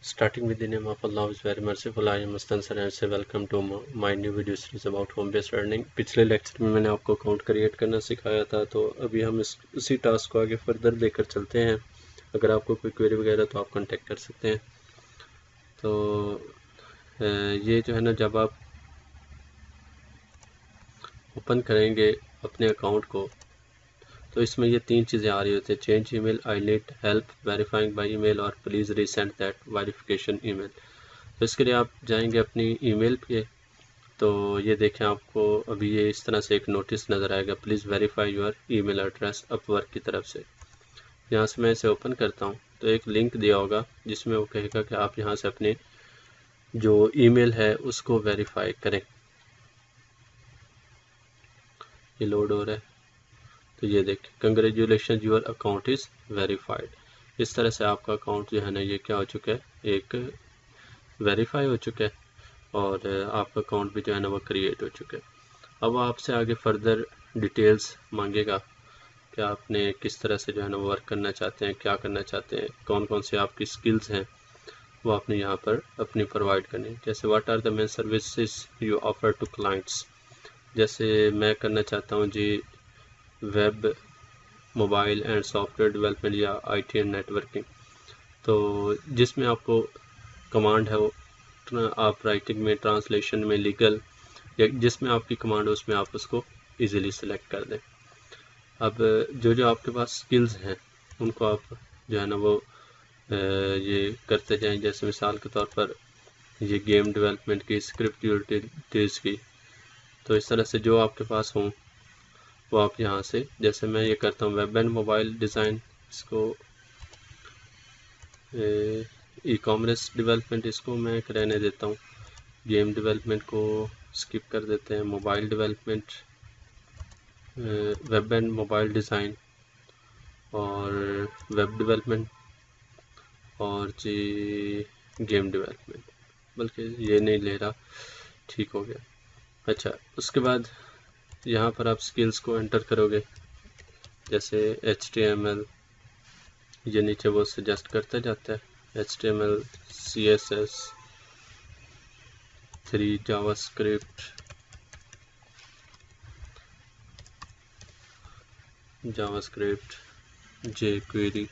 Starting with the name of Allah is very merciful. I am Mustansar and say welcome to my new video series about home based learning. पिछले lecture में मैंने आपको account create करना सिखाया था, तो अभी हम इसी टास्क को आगे फर्दर लेकर चलते हैं। अगर आपको कोई क्वेरी वगैरह तो आप कांटेक्ट कर सकते हैं। तो ये जो है ना, जब आप ओपन करेंगे अपने अकाउंट को तो इसमें ये तीन चीज़ें आ रही होती है: change email, I need help verifying by email और please resend that verification email. तो इसके लिए आप जाएंगे अपनी ईमेल पे। तो ये देखें, आपको अभी ये इस तरह से एक नोटिस नज़र आएगा, please verify your email address Upwork की तरफ से। यहाँ से मैं इसे ओपन करता हूँ तो एक लिंक दिया होगा जिसमें वो कहेगा कि आप यहाँ से अपने जो ईमेल है उसको वेरीफाई करें। ये लोड हो रहा है तो ये देखें, congratulation your account is verified. इस तरह से आपका अकाउंट जो है ना, ये क्या हो चुका है, एक वेरीफाई हो चुका है और आपका अकाउंट भी जो है ना वो क्रिएट हो चुका है। अब आपसे आगे फर्दर डिटेल्स मांगेगा कि आपने किस तरह से जो है ना वर्क करना चाहते हैं, क्या करना चाहते हैं, कौन कौन से आपकी स्किल्स हैं, वो आपने यहाँ पर अपनी प्रोवाइड करनी है। जैसे what are the main services you offer to clients. जैसे मैं करना चाहता हूँ जी web, mobile and software development या आईटी एंड नेटवर्किंग। तो जिसमें आपको कमांड है वो आप राइटिंग में, ट्रांसलेशन में, लीगल, या जिसमें आपकी कमांड है उसमें आप उसको इजीली सेलेक्ट कर दें। अब जो आपके पास स्किल्स हैं उनको आप जो है ना वो ये करते जाएं। जैसे मिसाल के तौर पर ये गेम डेवलपमेंट की, स्क्रिप्ट यूटिलिटीज़ की, तो इस तरह से जो आपके पास हों वो आप यहाँ से, जैसे मैं ये करता हूँ वेब एंड मोबाइल डिज़ाइन, इसको ई कॉमर्स डेवलपमेंट इसको मैं रहने देता हूँ, गेम डेवलपमेंट को स्किप कर देते हैं, mobile development, web and mobile design और वेब डेवलपमेंट और जी गेम डेवलपमेंट, बल्कि ये नहीं ले रहा, ठीक हो गया। अच्छा, उसके बाद यहाँ पर आप स्किल्स को एंटर करोगे, जैसे HTML, ये नीचे वो सजेस्ट करते जाता है, HTML, CSS, 3 जावास्क्रिप्ट, jQuery,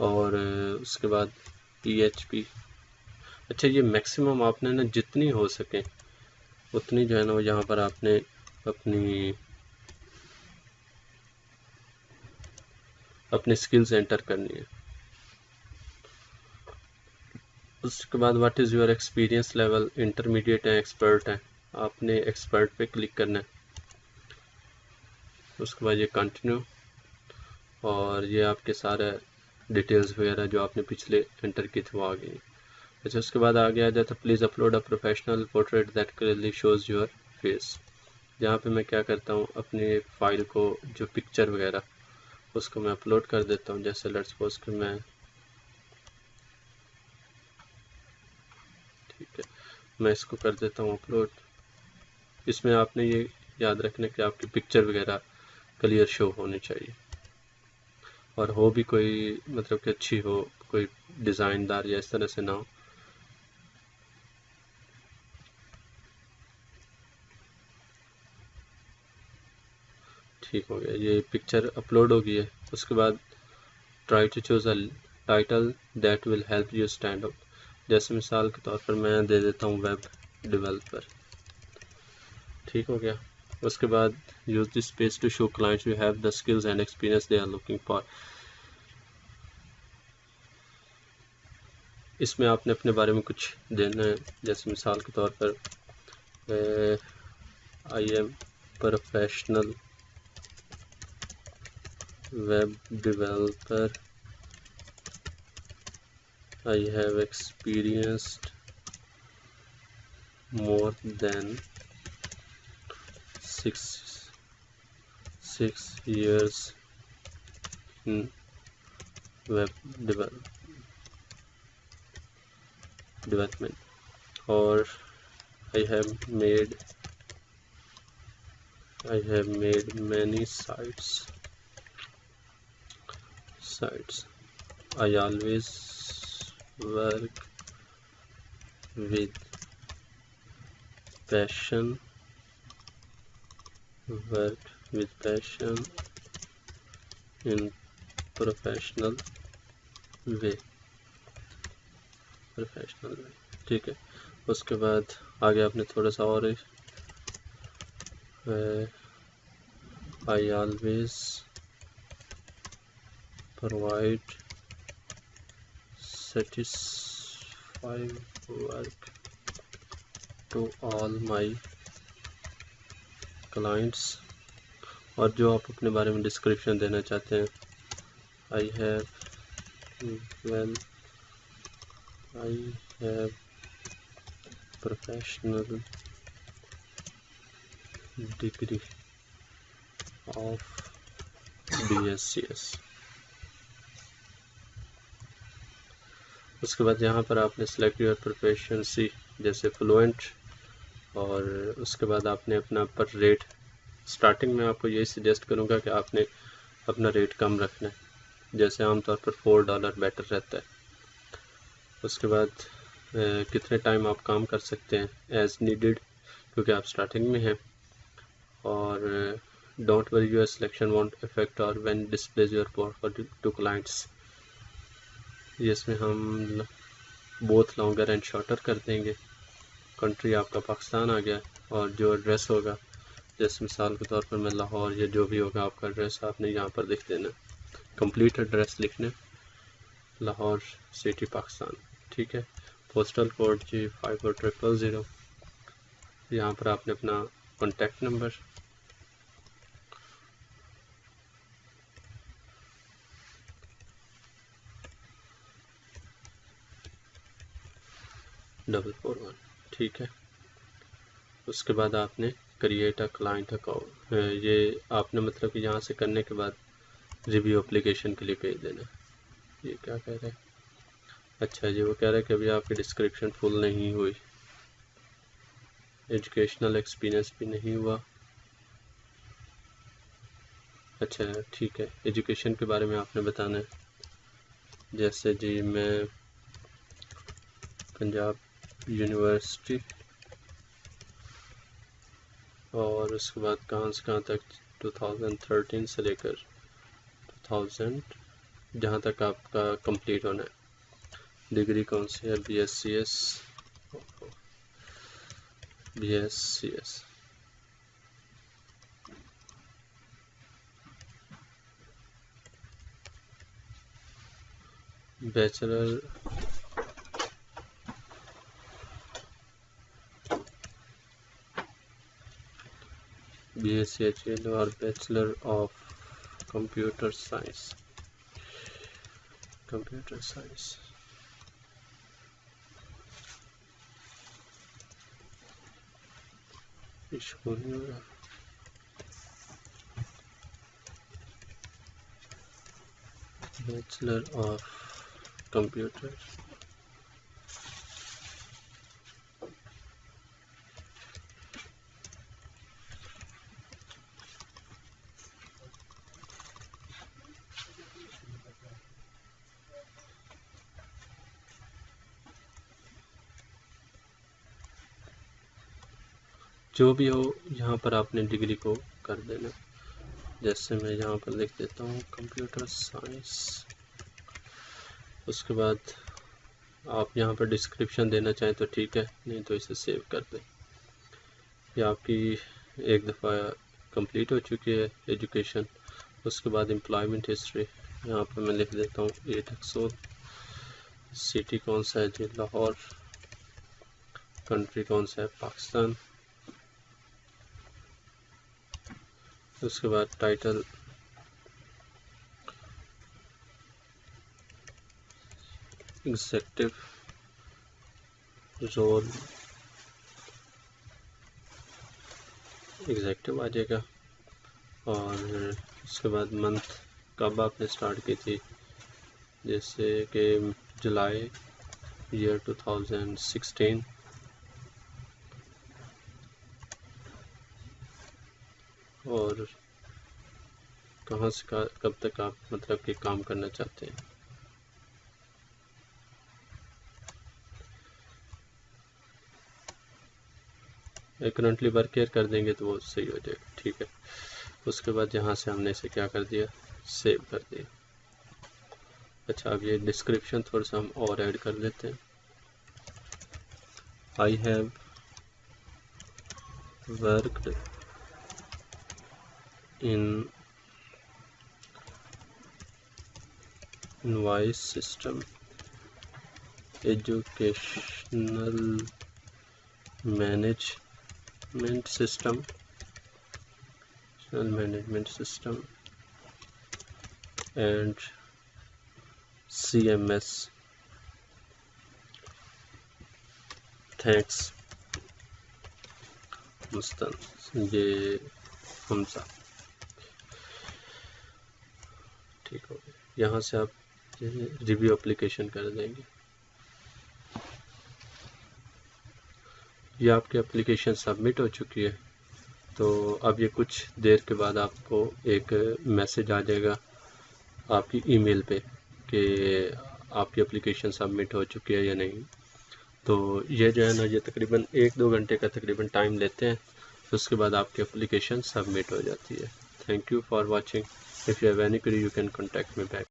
और उसके बाद PHP। अच्छा, ये मैक्सिमम आपने ना जितनी हो सके उतनी जो है ना वो यहाँ पर आपने अपनी स्किल्स एंटर करनी है। उसके बाद what is your experience level, intermediate है, एक्सपर्ट है, आपने एक्सपर्ट पे क्लिक करना है। उसके बाद ये कंटिन्यू, और ये आपके सारे डिटेल्स वगैरह जो आपने पिछले एंटर की थी वो आ गई। अच्छा, उसके बाद आगे आ जाता है please upload a professional portrait that clearly shows your face. यहाँ पे मैं क्या करता हूँ, अपनी फाइल को, जो पिक्चर वगैरह, उसको मैं अपलोड कर देता हूँ। जैसे लेट्स सपोज कि मैं, ठीक है, मैं इसको कर देता हूँ अपलोड। इसमें आपने ये याद रखना कि आपकी पिक्चर वगैरह क्लियर शो होनी चाहिए और हो भी कोई, मतलब कि अच्छी हो, कोई डिज़ाइनदार या इस तरह से ना हो। ठीक हो गया, ये पिक्चर अपलोड हो गई है। उसके बाद try to choose a title that will help you stand out. जैसे मिसाल के तौर पर मैं दे देता हूँ वेब डेवलपर। ठीक हो गया। उसके बाद use this space to show clients you have the skills and experience they are looking for. इसमें आपने अपने बारे में कुछ देना है। जैसे मिसाल के तौर पर I am professional web developer, I have experienced more than six years in web development, or I have made I have made many sites. I always work with passion. In professional way. ठीक है। उसके बाद आगे आपने थोड़ा सा और I always provide satisfying work to all my clients. और जो आप अपने बारे में डिस्क्रिप्शन देना चाहते हैं, I have professional degree of BScs। उसके बाद यहाँ पर आपने सेलेक्ट योर प्रोफेशनसी जैसे फ्लुएंट, और उसके बाद आपने अपना पर रेट, स्टार्टिंग में आपको यही सजेस्ट करूँगा कि आपने अपना रेट कम रखना है, जैसे आमतौर पर $4 बेटर रहता है। उसके बाद कितने टाइम आप काम कर सकते हैं, एज नीडेड, क्योंकि आप स्टार्टिंग में हैं। और don't worry your selection won't effect और when displays your portfolio to clients. जिसमें हम बोथ लॉन्गर एंड शॉर्टर कर देंगे। कंट्री आपका पाकिस्तान आ गया, और जो एड्रेस होगा, जैसे मिसाल के तौर पर मैं लाहौर, या जो भी होगा आपका एड्रेस आपने यहाँ पर लिख देना, कंप्लीट एड्रेस लिखना, लाहौर सिटी पाकिस्तान। ठीक है। पोस्टल कोड जी 54000। यहाँ पर आपने अपना कॉन्टैक्ट नंबर, $441। ठीक है। उसके बाद आपने क्रिएट अ क्लाइंट अकाउंट, ये आपने मतलब कि यहाँ से करने के बाद रिव्यू एप्लीकेशन के लिए भेज देना। ये क्या कह रहा है? अच्छा जी, वो कह रहा है कि अभी आपकी डिस्क्रिप्शन फुल नहीं हुई, एजुकेशनल एक्सपीरियंस भी नहीं हुआ। अच्छा ठीक है, एजुकेशन के बारे में आपने बताना है, जैसे जी मैं पंजाब यूनिवर्सिटी, और उसके बाद कहाँ से कहाँ तक, 2013 से लेकर 2000 जहाँ तक आपका कंप्लीट होना है। डिग्री कौन सी है? BScs। बैचलर BSc और bachelor of computer science. Issue नहीं हो रहा। बैचलर ऑफ कंप्यूटर जो भी हो, यहाँ पर आपने डिग्री को कर देना। जैसे मैं यहाँ पर लिख देता हूँ कंप्यूटर साइंस। उसके बाद आप यहाँ पर डिस्क्रिप्शन देना चाहें तो ठीक है, नहीं तो इसे सेव कर दें। ये आपकी एक दफ़ा कंप्लीट हो चुकी है एजुकेशन। उसके बाद एम्प्लॉयमेंट हिस्ट्री यहाँ पर मैं लिख देता हूँ 8 अक्सोल। सिटी कौन सा है जी? लाहौर। कंट्री कौन सा है? पाकिस्तान। उसके बाद टाइटल एग्जेक्टिव रोल, एग्जेक्टिव आ जाएगा। और उसके बाद मंथ कब आपने स्टार्ट की थी, जैसे कि जुलाई ईयर 2016। और कहाँ से कब तक आप मतलब कि काम करना चाहते हैं। करंटली वर्क हियर कर देंगे तो वो सही हो जाएगा, ठीक है। उसके बाद यहाँ से हमने इसे क्या कर दिया, सेव कर दिया। अच्छा, अब ये डिस्क्रिप्शन थोड़ा सा हम और ऐड कर देते हैं। I have worked in invoice system, educational management system and CMS। Thanks Mustan, ये हमजा, ठीक हो गया। यहाँ से आप रिव्यू एप्लीकेशन कर देंगे। ये आपकी एप्लीकेशन सबमिट हो चुकी है। तो अब ये कुछ देर के बाद आपको एक मैसेज आ जाएगा आपकी ईमेल पे कि आपकी एप्लीकेशन सबमिट हो चुकी है या नहीं। तो ये जो है ना, ये तकरीबन 1-2 घंटे का तकरीबन टाइम लेते हैं। तो उसके बाद आपकी एप्लीकेशन सबमिट हो जाती है। Thank you for watching. If you have any query you can contact me back.